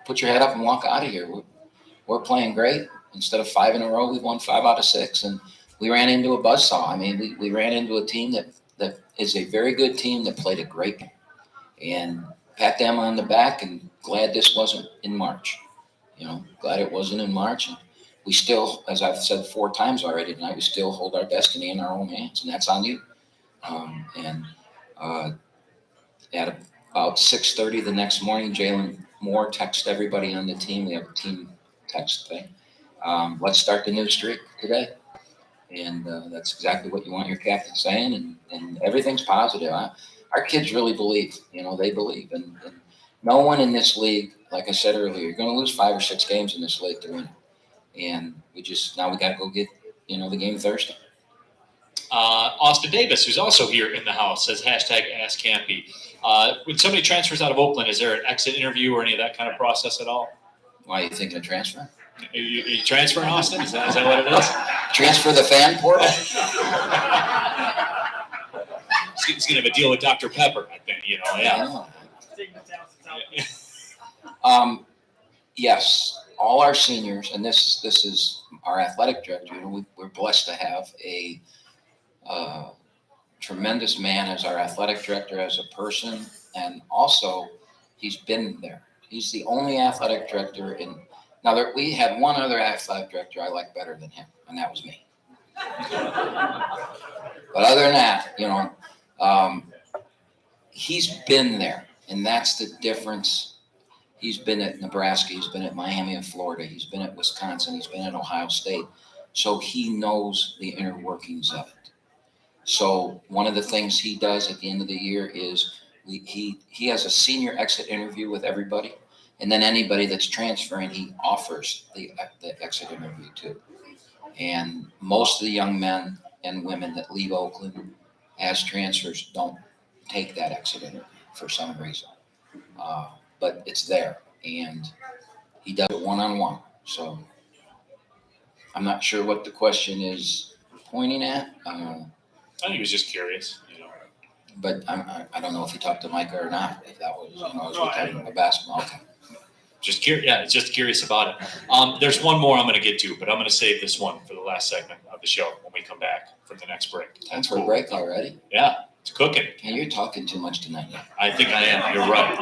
put your head up and walk out of here. We're playing great. Instead of 5 in a row, we've won 5 out of 6, and we ran into a buzzsaw. I mean, we ran into a team that is a very good team that played a great game, and pat them on the back. And glad this wasn't in March. Glad it wasn't in March. And we still, as I've said 4 times already tonight, we still hold our destiny in our own hands, and that's on you. At about 6:30 the next morning, Jalen Moore texted everybody on the team. We have a team text thing. Let's start the new streak today. And that's exactly what you want your captain saying. And everything's positive. Our kids really believe. They believe. And no one in this league, like I said earlier, you're going to lose 5 or 6 games in this league to win. And we got to go get, the game Thursday. Austin Davis, who's also here in the house, says #AskCampe. When somebody transfers out of Oakland, is there an exit interview or any of that kind of process at all? Why are you thinking of transfer? Are you transferring, Austin? Is that what it is? Transfer the fan portal? He's going to have a deal with Dr. Pepper, I think, yeah. Yes, all our seniors, and this is our athletic director. We're blessed to have a tremendous man as our athletic director, as a person, and also he's been there. He's the only athletic director now we had one other athletic director I like better than him, and that was me. But other than that, he's been there, and that's the difference. He's been at Nebraska, he's been at Miami and Florida, he's been at Wisconsin, he's been at Ohio State. So he knows the inner workings of it. So one of the things he does at the end of the year is he has a senior exit interview with everybody. And then anybody that's transferring, he offers the exit interview to. And most of the young men and women that leave Oakland as transfers don't take that exit interview for some reason. But it's there, and he does it one-on-one. So I'm not sure what the question is pointing at. I think he was just curious, But I don't know if he talked to Micah or not. If that was, as we're talking about basketball. Okay. Just curious. Yeah, just curious about it. There's one more I'm going to get to, but I'm going to save this one for the last segment of the show when we come back from the next break. That's for a break already? Yeah, it's cooking. And you're talking too much tonight. I think I am. You're right.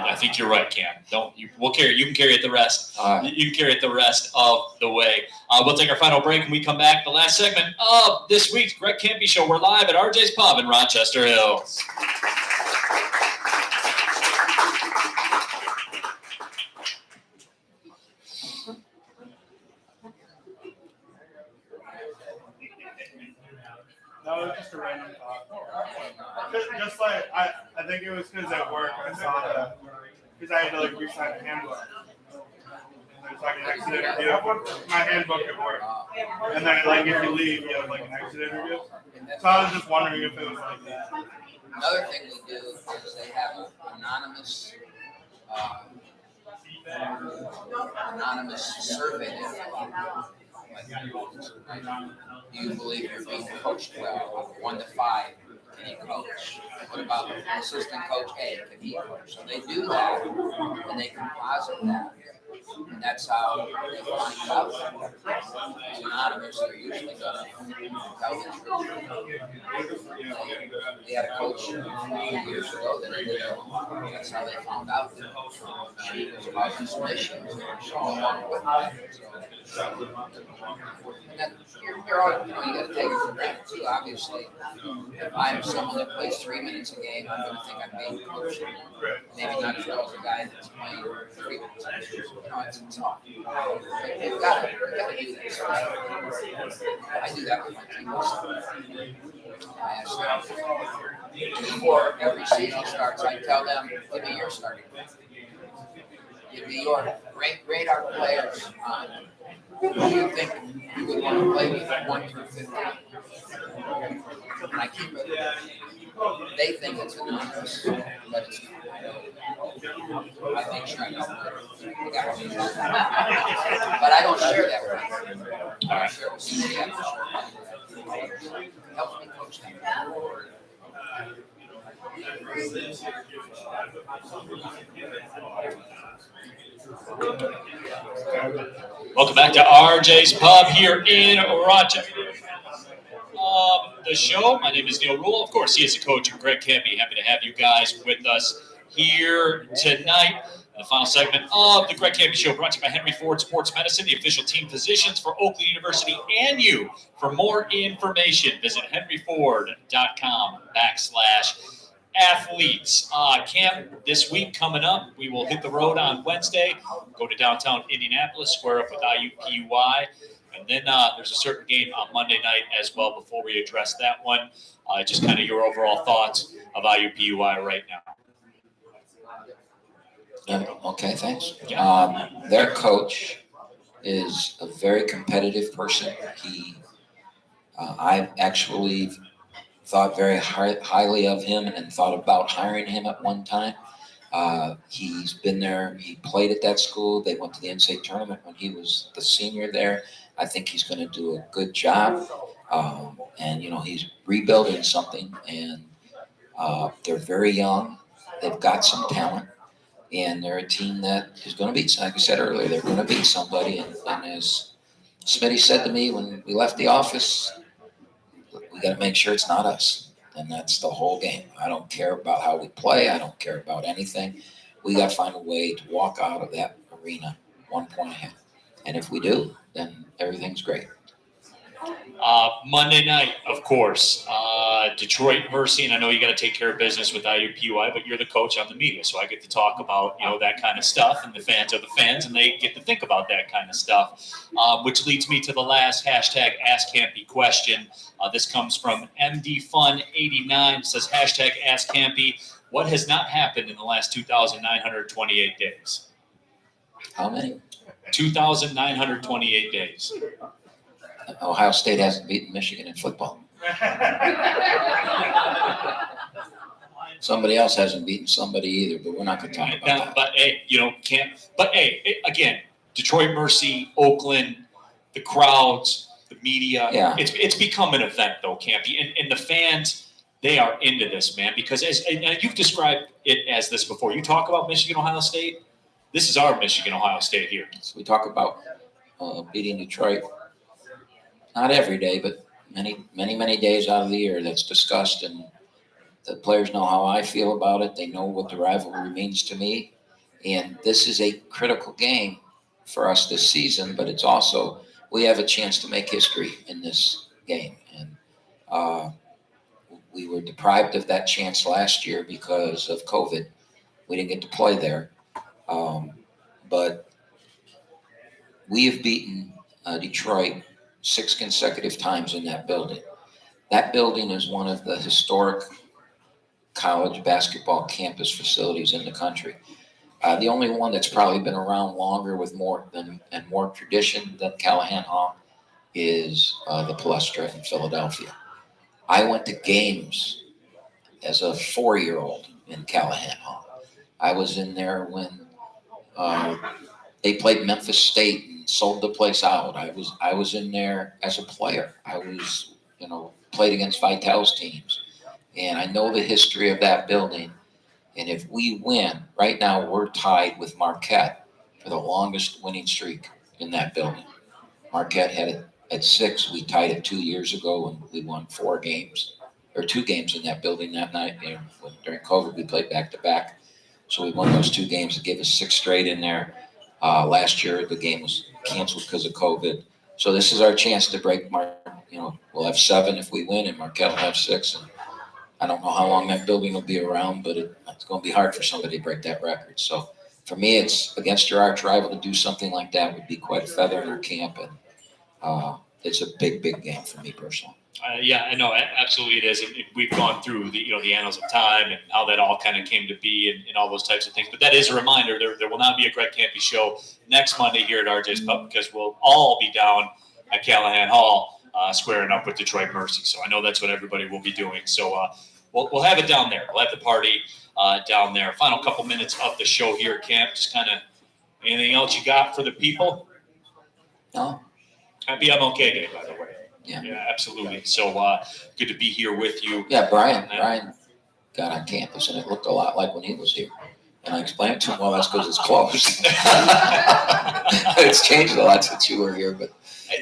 I think you're right, Cam. You can carry it the rest. You can carry it the rest of the way. We'll take our final break when we come back. The last segment of this week's Greg Kampe Show. We're live at RJ's Pub in Rochester Hills. That was just a random thought. Just like, I think it was because at work I saw that, because I had to re-sign the handbook. There's an exit interview. My handbook at work. And then if you leave, you have an exit interview. So I was just wondering if it was like that. Another thing we do is they have an anonymous survey. Do you believe you're being coached well? 1 to 5, can you coach? What about assistant coach A? Can he coach? So they do that, and they composite that. And that's how they find out. It's anonymous. They're usually going to tell the truth. They had a coach a few years ago that did it. That's how they found out that she was causing some issues. And then you're all, you got to take it for granted too. Obviously, if I'm someone that plays 3 minutes a game, I'm going to think I'm being coached. Maybe not as well as a guy that's playing 3 minutes a game. It's tough. You've got to do this. I do that with my team. I ask them before every season starts. I tell them, give me your starting. Give me your rate our players on who do you think you would want to play with 1 through 15. And I keep it. They think it's anonymous, but it's not. I make sure I know. But I don't share that with them. I don't share with somebody else. It helps me coach them. Welcome back to RJ's Pub here in Rochester. The show. My name is Neil Rule. Of course, he is the coach, and Greg Kampe. Happy to have you guys with us here tonight. The final segment of the Greg Kampe Show, brought to you by Henry Ford Sports Medicine, the official team physicians for Oakland University and you. For more information, visit henryford.com/athletes. Camp this week coming up. We will hit the road on Wednesday, go to downtown Indianapolis, square up with IUPUI. And then there's a certain game on Monday night as well. Before we address that one, just kind of your overall thoughts of IUPUI right now. Okay, thanks. Their coach is a very competitive person. I actually thought very highly of him and thought about hiring him at one time. He's been there. He played at that school. They went to the NCAA tournament when he was the senior there. I think he's going to do a good job. And, he's rebuilding something. And they're very young. They've got some talent. And they're a team that is going to beat, like I said earlier, they're going to beat somebody. And as Smitty said to me when we left the office, we got to make sure it's not us. And that's the whole game. I don't care about how we play. I don't care about anything. We got to find a way to walk out of that arena 1 point ahead. And if we do, then everything's great. Monday night, of course, Detroit Mercy, and I know you got to take care of business with IUPUI, but you're the coach on the media, so I get to talk about that kind of stuff, and the fans are the fans, and they get to think about that kind of stuff, which leads me to the last hashtag Ask Kampe question. This comes from MDFun89. It says hashtag Ask Kampe. What has not happened in the last 2,928 days? How many? 2,928 days. Ohio State hasn't beaten Michigan in football. Somebody else hasn't beaten somebody either, but we're not going to talk about that. But hey, again, Detroit Mercy, Oakland, the crowds, the media. Yeah. It's become an event though, Kampe, and the fans, they are into this, man, because and you've described it as this before. You talk about Michigan, Ohio State. This is our Michigan, Ohio State here. So we talk about beating Detroit. Not every day, but many days out of the year that's discussed, and the players know how I feel about it. They know what the rivalry means to me, and this is a critical game for us this season, but it's also, we have a chance to make history in this game, and we were deprived of that chance last year because of COVID. We didn't get to play there, but we have beaten Detroit 6 consecutive times in that building. That building is one of the historic college basketball campus facilities in the country. The only one that's probably been around longer with more tradition than Callahan Hall is the Palestra in Philadelphia. I went to games as a 4-year-old in Callahan Hall. I was in there when they played Memphis State and sold the place out. I was in there as a player. I was, played against Vitel's teams. And I know the history of that building. And if we win, right now we're tied with Marquette for the longest winning streak in that building. Marquette had it at 6. We tied it 2 years ago, and we won 4 games, or 2 games in that building that night. During COVID, we played back-to-back. So we won those 2 games to give us 6 straight in there. Last year, the game was canceled because of COVID. So this is our chance to break we'll have 7 if we win, and Marquette will have 6. And I don't know how long that building will be around, but it's going to be hard for somebody to break that record. So for me, it's against your arch rival to do something like that would be quite a feather in our camp. And it's a big game for me personally. Yeah, I know, absolutely it is. And we've gone through the annals of time and how that all kind of came to be and all those types of things. But that is a reminder, there will not be a Greg Kampe show next Monday here at RJ's Pub, because we'll all be down at Callahan Hall squaring up with Detroit Mercy. So I know that's what everybody will be doing. So we'll have it down there. We'll have the party down there. Final couple minutes of the show here at camp. Just kind of anything else you got for the people? No. Happy MLK Day, by the way. Yeah, absolutely. So good to be here with you. Yeah, Brian got on campus, and it looked a lot like when he was here. And I explained it to him, well, that's because it's closed. It's changed a lot since you were here, but.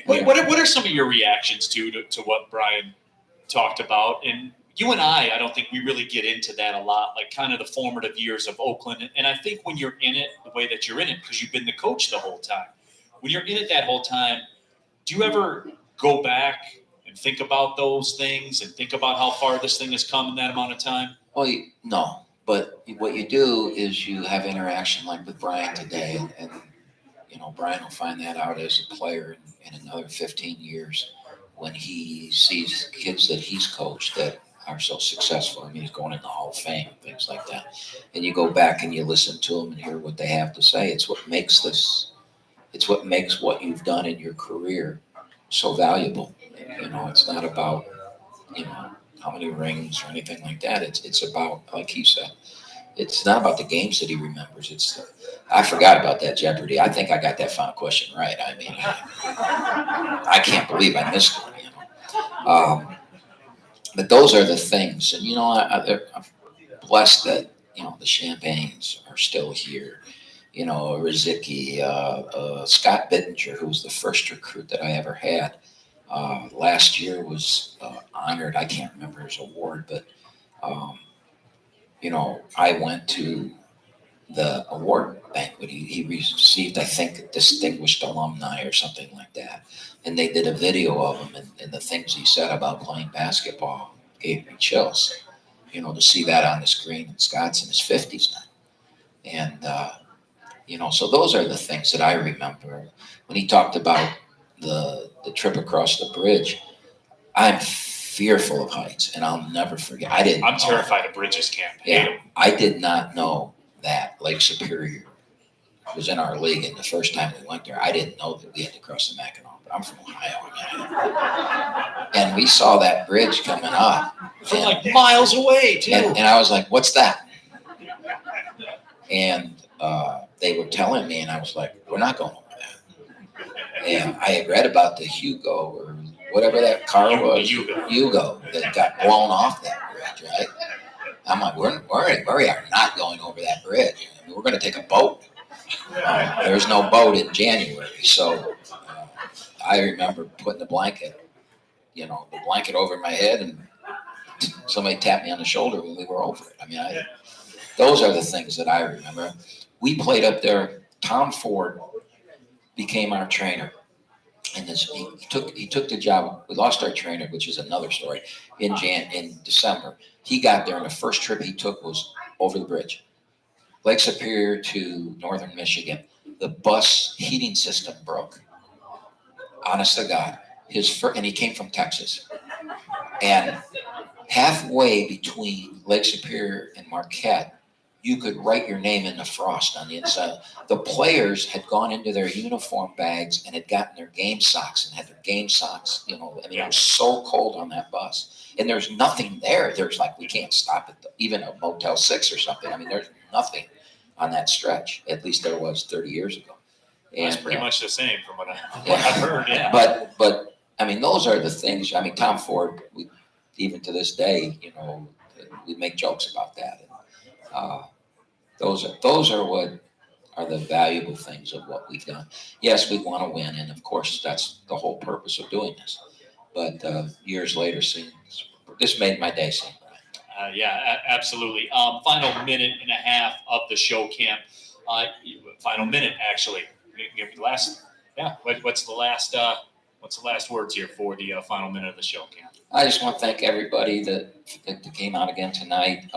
What are some of your reactions to what Brian talked about? And you and I don't think we really get into that a lot, like kind of the formative years of Oakland. And I think when you're in it, the way that you're in it, because you've been the coach the whole time, when you're in it that whole time, do you ever go back and think about those things and think about how far this thing has come in that amount of time? Well, no. But what you do is you have interaction like with Brian today, and Brian will find that out as a player in another 15 years when he sees kids that he's coached that are so successful. I mean, he's going in the Hall of Fame and things like that. And you go back and you listen to them and hear what they have to say. It's what makes what you've done in your career so valuable. It's not about, how many rings or anything like that. It's about, like he said, it's not about the games that he remembers. I forgot about that Jeopardy. I think I got that final question right. I mean, I can't believe I missed it. But those are the things, and I'm blessed that the Champagnes are still here. Rizicki, Scott Bittinger, who was the first recruit that I ever had. Last year was honored. I can't remember his award, but I went to the award banquet. He received, I think, a distinguished alumni or something like that. And they did a video of him, and the things he said about playing basketball gave me chills. To see that on the screen, and Scott's in his 50s now. And, so those are the things that I remember. When he talked about the trip across the bridge, I'm fearful of heights, and I'll never forget. I'm terrified of bridges, Camp. Yeah, I did not know that Lake Superior was in our league, and the first time we went there, I didn't know that we had to cross the Mackinac. I'm from Ohio, and we saw that bridge coming up from like miles away, too. And I was like, "What's that?" And they were telling me, and I was like, "We're not going over that." And I had read about the Hugo or whatever that car was, Hugo, that got blown off that bridge, right? I'm like, we are not going over that bridge. I mean, we're going to take a boat. There's no boat in January, so I remember putting the blanket over my head, and somebody tapped me on the shoulder when we were over it. I mean, those are the things that I remember. We played up there. Tom Ford became our trainer. And he took the job. We lost our trainer, which is another story, in December. He got there, and the first trip he took was over the bridge. Lake Superior to northern Michigan. The bus heating system broke. Honest to God. And he came from Texas. And halfway between Lake Superior and Marquette, you could write your name in the frost on the inside. The players had gone into their uniform bags and had gotten their game socks and had their game socks, it was so cold on that bus. And there's nothing there. There's we can't stop at even a Motel 6 or something. I mean, there's nothing on that stretch. At least there was 30 years ago. And that's pretty much the same from what I've heard, yeah. But, I mean, those are the things. I mean, Tom Ford, even to this day, we make jokes about that. And, those are what are the valuable things of what we've done. Yes, we want to win, and of course that's the whole purpose of doing this. But years later, this made my day seem bright. Yeah, absolutely. Final minute and a half of the show, Camp. Final minute, actually. What's the last words here for the final minute of the show, Camp? I just want to thank everybody that came out again tonight.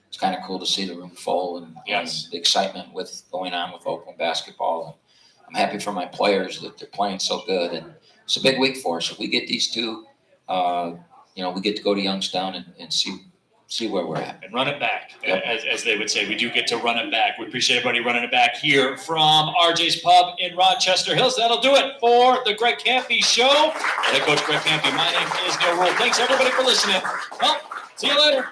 It's kind of cool to see the room full and the excitement with going on with Oakland basketball. And I'm happy for my players that they're playing so good. And it's a big week for us. If we get these two, we get to go to Youngstown and see where we're at. And run it back, as they would say. We do get to run it back. We appreciate everybody running it back here from RJ's Pub in Rochester Hills. That'll do it for the Greg Kampe Show. Head coach Greg Kampe. My name is Neil Rule. Thanks, everybody, for listening. Well, see you later.